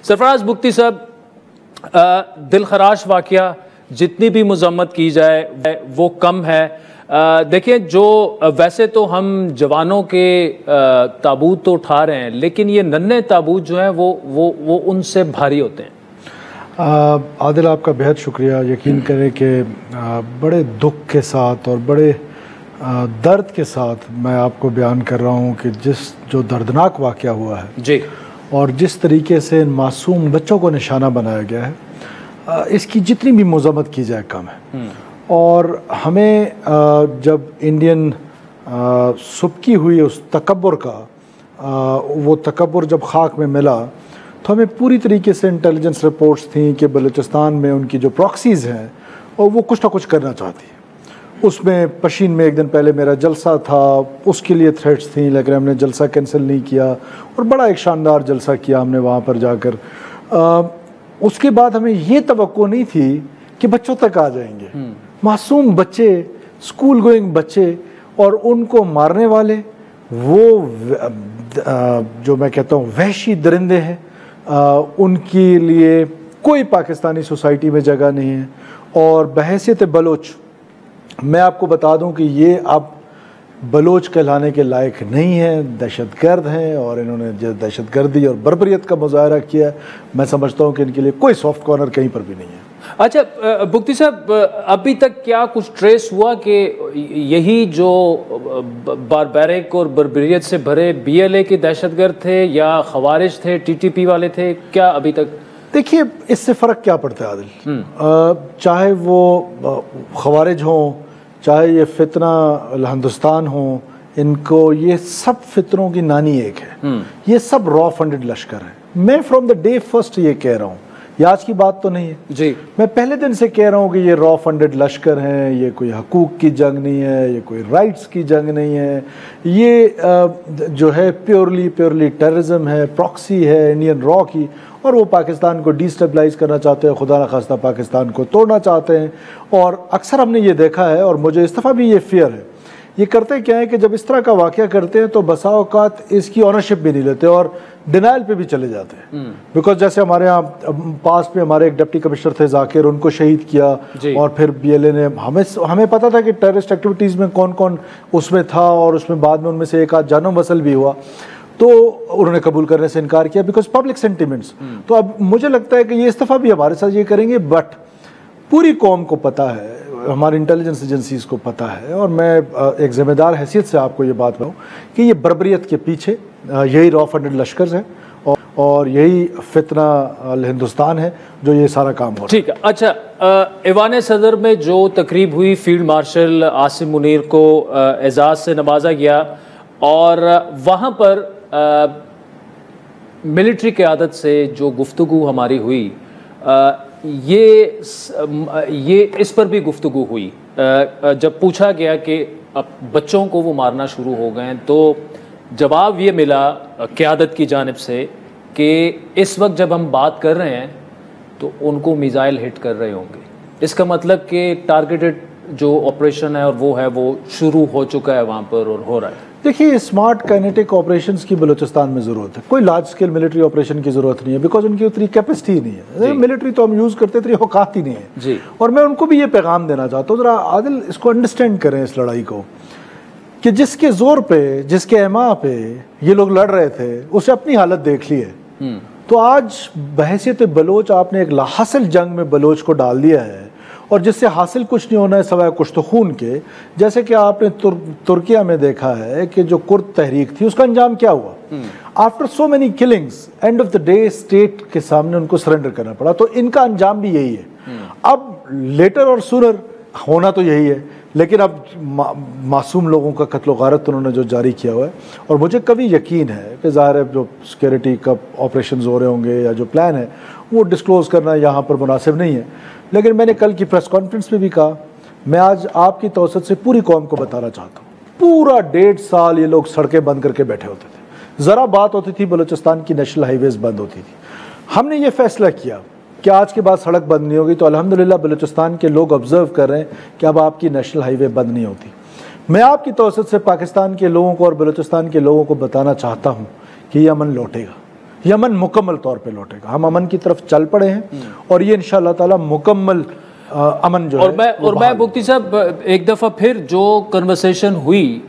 سرفراز بگٹی صاحب، دل خراش واقعہ جتنی بھی مذمت کی جائے وہ کم ہے. دیکھیں، جو ویسے تو ہم جوانوں کے تابوت تو اٹھا رہے ہیں، لیکن یہ ننھے تابوت جو ہیں وہ ان سے بھاری ہوتے ہیں. عادل، آپ کا بہت شکریہ. یقین کریں کہ بڑے دکھ کے ساتھ اور بڑے درد کے ساتھ میں آپ کو بیان کر رہا ہوں کہ جو دردناک واقعہ ہوا ہے جی، اور جس طریقے سے ان معصوم بچوں کو نشانہ بنایا گیا ہے، اس کی جتنی بھی مذمت کی جائے کم ہے. اور ہمیں جب انڈین سبکی ہوئی اس تکبر کا، وہ تکبر جب خاک میں ملا، تو ہمیں پوری طریقے سے انٹیلیجنس رپورٹس تھیں کہ بلوچستان میں ان کی جو پراکسیز ہیں اور وہ کچھ نہ کچھ کرنا چاہتی ہیں. اس میں پشین میں ایک دن پہلے میرا جلسہ تھا، اس کے لیے تھریٹس تھیں، لیکن ہم نے جلسہ کینسل نہیں کیا اور بڑا ایک شاندار جلسہ کیا ہم نے وہاں پر جا کر. اس کے بعد ہمیں یہ توقع نہیں تھی کہ بچوں تک آ جائیں گے. معصوم بچے، اسکول گوئنگ بچے، اور ان کو مارنے والے وہ جو میں کہتا ہوں وحشی درندے ہیں. ان کے لیے کوئی پاکستانی سوسائٹی میں جگہ نہیں ہے. اور بحیثیت بلوچ میں آپ کو بتا دوں کہ یہ اب بلوچ کہلانے کے لائق نہیں ہیں، دہشت گرد ہیں، اور انہوں نے جو دہشت گردی اور بربریت کا مظاہرہ کیا ہے، میں سمجھتا ہوں کہ ان کے لیے کوئی سافٹ کارنر کہیں پر بھی نہیں ہے. اچھا بگٹی صاحب، ابھی تک کیا کچھ ٹریس ہوا کہ یہی جو باربیرک اور بربریت سے بھرے بی ایل اے کے دہشت گرد تھے یا خوارج تھے، ٹی ٹی پی والے تھے؟ کیا ابھی تک؟ دیکھیے، اس سے فرق کیا پڑتا ہے عادل؟ چاہے وہ خوارج ہوں، چاہے یہ فتنہ ہندوستان ہوں، ان کو یہ سب فتنوں کی نانی ایک ہے. یہ سب را فنڈڈ لشکر ہیں. میں فرام دا ڈے فرسٹ یہ کہہ رہا ہوں، یہ آج کی بات تو نہیں ہے جی. میں پہلے دن سے کہہ رہا ہوں کہ یہ را فنڈڈ لشکر ہیں. یہ کوئی حقوق کی جنگ نہیں ہے، یہ کوئی رائٹس کی جنگ نہیں ہے. یہ جو ہے پیورلی ٹیررزم ہے، پراکسی ہے انڈین را کی، اور وہ پاکستان کو ڈی اسٹیبلائز کرنا چاہتے ہیں، خدا نخواستہ پاکستان کو توڑنا چاہتے ہیں. اور اکثر ہم نے یہ دیکھا ہے، اور مجھے اس دفعہ بھی یہ فیئر ہے، یہ کرتے کیا ہے کہ جب اس طرح کا واقعہ کرتے ہیں تو بسا اوقات اس کی اونرشپ بھی نہیں لیتے اور ڈینائل پہ بھی چلے جاتے ہیں. بیکاز جیسے ہمارے یہاں پاس میں ہمارے ایک ڈپٹی کمشنر تھے ذاکر، ان کو شہید کیا، اور پھر بی ایل اے نے ہمیں پتا تھا کہ ٹیررسٹ ایکٹیویٹیز میں کون کون اس میں تھا، اور اس میں بعد میں ان میں سے ایک آدھ جانوں وصل بھی ہوا، تو انہوں نے قبول کرنے سے انکار کیا بیکاز پبلک سینٹیمنٹس. تو اب مجھے لگتا ہے کہ یہ اس دفعہ بھی ہمارے ساتھ یہ کریں گے، بٹ پوری قوم کو پتہ ہے، ہماری انٹیلیجنس ایجنسیز کو پتہ ہے، اور میں ایک ذمہ دار حیثیت سے آپ کو یہ بات بتاؤں کہ یہ بربریت کے پیچھے یہی را فنڈڈ لشکرز ہیں اور یہی فتنہ ہندوستان ہے جو یہ سارا کام ہو رہا ہے. ٹھیک ہے. اچھا، ایوان صدر میں جو تقریب ہوئی، فیلڈ مارشل عاصم منیر کو اعزاز سے نوازا گیا، اور وہاں پر ملٹری قیادت سے جو گفتگو ہماری ہوئی، یہ اس پر بھی گفتگو ہوئی. جب پوچھا گیا کہ اب بچوں کو وہ مارنا شروع ہو گئے ہیں، تو جواب یہ ملا قیادت کی جانب سے کہ اس وقت جب ہم بات کر رہے ہیں تو ان کو میزائل ہٹ کر رہے ہوں گے. اس کا مطلب کہ ٹارگیٹڈ جو آپریشن ہے اور وہ ہے، وہ شروع ہو چکا ہے وہاں پر اور ہو رہا ہے. دیکھیے، اسمارٹ کائنیٹک آپریشنز کی بلوچستان میں ضرورت ہے. کوئی لارج اسکیل ملٹری آپریشن کی ضرورت نہیں ہے بیکاز ان کی اتنی کیپیسٹی ہی نہیں ہے. ملٹری تو ہم یوز کرتے اتنی اوقات ہی نہیں ہے. اور میں ان کو بھی یہ پیغام دینا چاہتا ہوں، ذرا عادل اس کو انڈرسٹینڈ کریں اس لڑائی کو، کہ جس کے زور پہ، جس کے ایما پہ یہ لوگ لڑ رہے تھے، اسے اپنی حالت دیکھ لی ہے. تو آج بحیثیت بلوچ آپ نے ایک لاحاصل جنگ میں بلوچ کو ڈال دیا ہے، اور جس سے حاصل کچھ نہیں ہونا ہے سوائے کشت خون کے. جیسے کہ آپ نے ترکیہ میں دیکھا ہے کہ جو کرد تحریک تھی، اس کا انجام کیا ہوا؟ After so many killings, and of the day state کے سامنے ان کو سرنڈر کرنا پڑا. تو ان کا انجام بھی یہی ہے. اب لیٹر اور سونر ہونا تو یہی ہے، لیکن اب معصوم لوگوں کا قتل و غارت انہوں نے جو جاری کیا ہوا ہے. اور مجھے کبھی یقین ہے کہ ظاہر ہے جو سیکیورٹی کا آپریشنز ہو رہے ہوں گے یا جو پلان ہے وہ ڈسکلوز کرنا یہاں پر مناسب نہیں ہے. لیکن میں نے کل کی پریس کانفرنس میں بھی کہا، میں آج آپ کی توسط سے پوری قوم کو بتانا چاہتا ہوں، پورا 1.5 سال یہ لوگ سڑکیں بند کر کے بیٹھے ہوتے تھے. ذرا بات ہوتی تھی بلوچستان کی نیشنل ہائی ویز بند ہوتی تھی. ہم نے یہ فیصلہ کیا کہ آج کے بعد سڑک بند نہیں ہوگی. تو الحمدللہ بلوچستان کے لوگ آبزرو کر رہے ہیں کہ اب آپ کی نیشنل ہائی وے بند نہیں ہوتی. میں آپ کی توسط سے پاکستان کے لوگوں کو اور بلوچستان کے لوگوں کو بتانا چاہتا ہوں کہ یہ امن لوٹے گا. یمن مکمل طور پہ لوٹے گا. ہم امن کی طرف چل پڑے ہیں اور یہ انشاءاللہ تعالی مکمل امن جو ہے. اور میں مفتی صاحب ایک دفعہ پھر جو کنورسیشن ہوئی،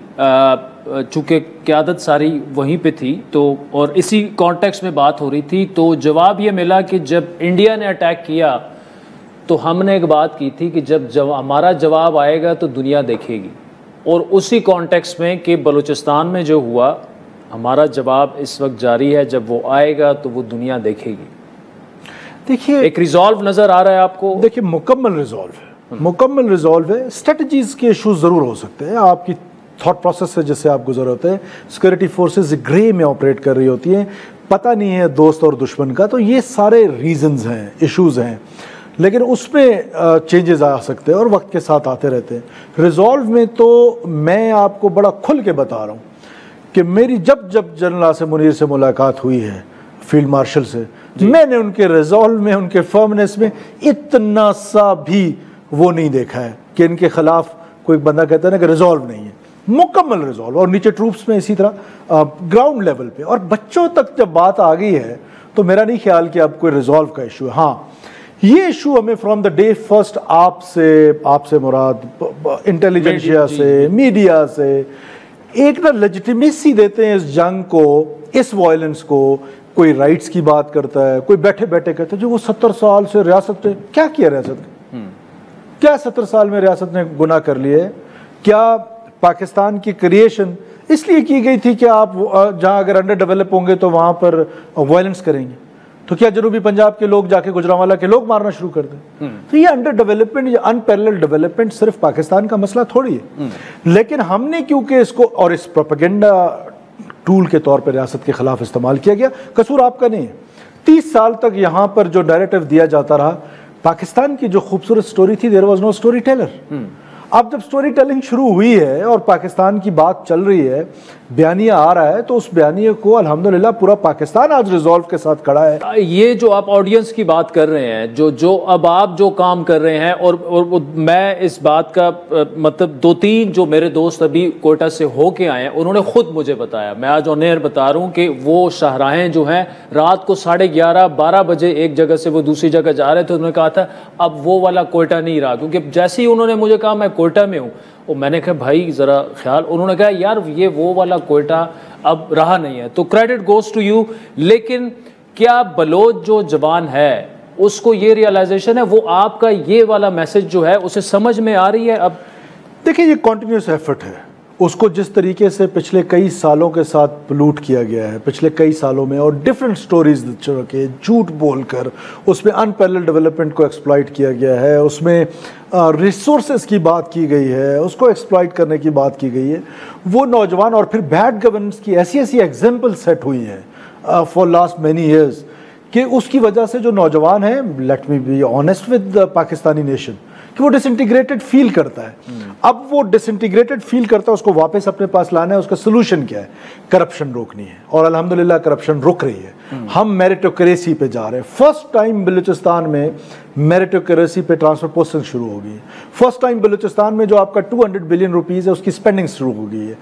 چونکہ قیادت ساری وہیں پہ تھی تو اور اسی کانٹیکس میں بات ہو رہی تھی، تو جواب یہ ملا کہ جب انڈیا نے اٹیک کیا تو ہم نے ایک بات کی تھی کہ جب ہمارا جواب آئے گا تو دنیا دیکھے گی، اور اسی کانٹیکس میں کہ بلوچستان میں جو ہوا ہمارا جواب اس وقت جاری ہے، جب وہ آئے گا تو وہ دنیا دیکھے گی. دیکھیے ایک ریزالو نظر آ رہا ہے آپ کو؟ دیکھیے مکمل ریزالو ہے. اسٹریٹجیز کے ایشوز ضرور ہو سکتے ہیں، آپ کی تھاٹ پروسیس سے جس سے آپ گزر ہوتے ہیں. سیکورٹی فورسز گرے میں آپریٹ کر رہی ہوتی ہیں، پتہ نہیں ہے دوست اور دشمن کا، تو یہ سارے ریزنز ہیں، ایشوز ہیں، لیکن اس میں چینجز آ سکتے ہیں اور وقت کے ساتھ آتے رہتے ہیں. ریزالو میں تو میں آپ کو بڑا کھل کے بتا رہا ہوں کہ میری جب جنرل عاصم منیر سے ملاقات ہوئی ہے، فیلڈ مارشل سے، میں نے ان کے ریزالو میں، ان کے فرمنس میں اتنا سا بھی وہ نہیں دیکھا ہے کہ ان کے خلاف کوئی بندہ کہتا ہے نا کہ ریزالو نہیں ہے. مکمل ریزالو. اور نیچے ٹروپس میں اسی طرح گراؤنڈ لیول پہ اور بچوں تک جب بات آ گئی ہے تو میرا نہیں خیال کہ اب کوئی ریزالو کا ایشو ہے. ہاں یہ ایشو ہمیں فرام دا ڈے فرسٹ آپ سے مراد انٹیلیجنسیا سے، میڈیا سے ایک نا لیجیٹیمیسی دیتے ہیں اس جنگ کو، اس وائلنس کو. کوئی رائٹس کی بات کرتا ہے، کوئی بیٹھے بیٹھے کہتا ہے جو وہ 70 سال سے ریاست نے کیا کیا، ریاست نے کیا 70 سال میں ریاست نے گناہ کر لیے؟ کیا پاکستان کی کریشن اس لیے کی گئی تھی کہ آپ جہاں اگر انڈر ڈیولپ ہوں گے تو وہاں پر وائلنس کریں گے؟ تو کیا جنوبی پنجاب کے لوگ جا کے گجرانوالہ کے لوگ مارنا شروع کر دیں؟ تو یہ انڈر ڈیولپمنٹ، یہ ان پیرلل ڈیولپمنٹ صرف پاکستان کا مسئلہ تھوڑی ہے. لیکن ہم نے کیونکہ اس کو اور اس پروپیگنڈا ٹول کے طور پر ریاست کے خلاف استعمال کیا گیا، قصور آپ کا نہیں ہے. 30 سال تک یہاں پر جو نیریٹو دیا جاتا رہا، پاکستان کی جو خوبصورت سٹوری تھی، there was no story teller. اب جب سٹوری ٹیلنگ شروع ہوئی ہے اور پاکستان کی بات چل رہی ہے، بیانیہ آ رہا ہے، تو اس بیانیے کو الحمدللہ پورا پاکستان آج ریزالو کے ساتھ کھڑا ہے. یہ جو آپ آڈینس کی بات کر رہے ہیں، جو اب آپ جو کام کر رہے ہیں، اور میں اس بات کا مطلب 2-3 جو میرے دوست ابھی کوئٹہ سے ہو کے آئے ہیں، انہوں نے خود مجھے بتایا، میں آج آن ایئر بتا رہا ہوں کہ وہ شاہراہیں جو ہیں رات کو 11:30-12 بجے ایک جگہ سے وہ دوسری جگہ جا رہے تھے. انہوں نے کہا تھا اب وہ والا کوئٹہ نہیں رہا، کیونکہ جیسے ہی انہوں نے مجھے کہا میں کوئٹہ میں ہوں، اور میں نے کہا بھائی ذرا خیال، انہوں نے کہا یار یہ وہ والا کوئٹہ اب رہا نہیں ہے. تو کریڈٹ گوز ٹو یو. لیکن کیا بلوچ جو جوان ہے اس کو یہ ریئلائزیشن ہے، وہ آپ کا یہ والا میسج جو ہے اسے سمجھ میں آ رہی ہے؟ اب دیکھیں یہ کنٹینیوس ایفرٹ ہے. اس کو جس طریقے سے پچھلے کئی سالوں کے ساتھ پلوٹ کیا گیا ہے، پچھلے کئی سالوں میں، اور ڈیفرنٹ سٹوریز کے جھوٹ بول کر اس میں ان پیرلل ڈیولپمنٹ کو ایکسپلائٹ کیا گیا ہے، اس میں ریسورسز کی بات کی گئی ہے، اس کو ایکسپلائٹ کرنے کی بات کی گئی ہے. وہ نوجوان اور پھر بیڈ گورننس کی ایسی ایگزامپل سیٹ ہوئی ہیں فار لاسٹ مینی ایئرز کہ اس کی وجہ سے جو نوجوان ہیں، let me be honest with Pakistani nation, کہ وہ ڈس انٹیگریٹڈ فیل کرتا ہے. اب وہ ڈس انٹیگریٹڈ فیل کرتا ہے، اس کو واپس اپنے پاس لانا ہے. اس کا سلوشن کیا ہے؟ کرپشن روکنی ہے، اور الحمدللہ کرپشن رک رہی ہے. ہم میریٹوکریسی پہ جا رہے ہیں. فرسٹ ٹائم بلوچستان میں میریٹوکریسی پہ ٹرانسفر پوسٹنگ شروع ہو گئی ہے. فرسٹ ٹائم بلوچستان میں جو آپ کا 200 بلین روپیز ہے اس کی اسپینڈنگ شروع ہو گئی ہے.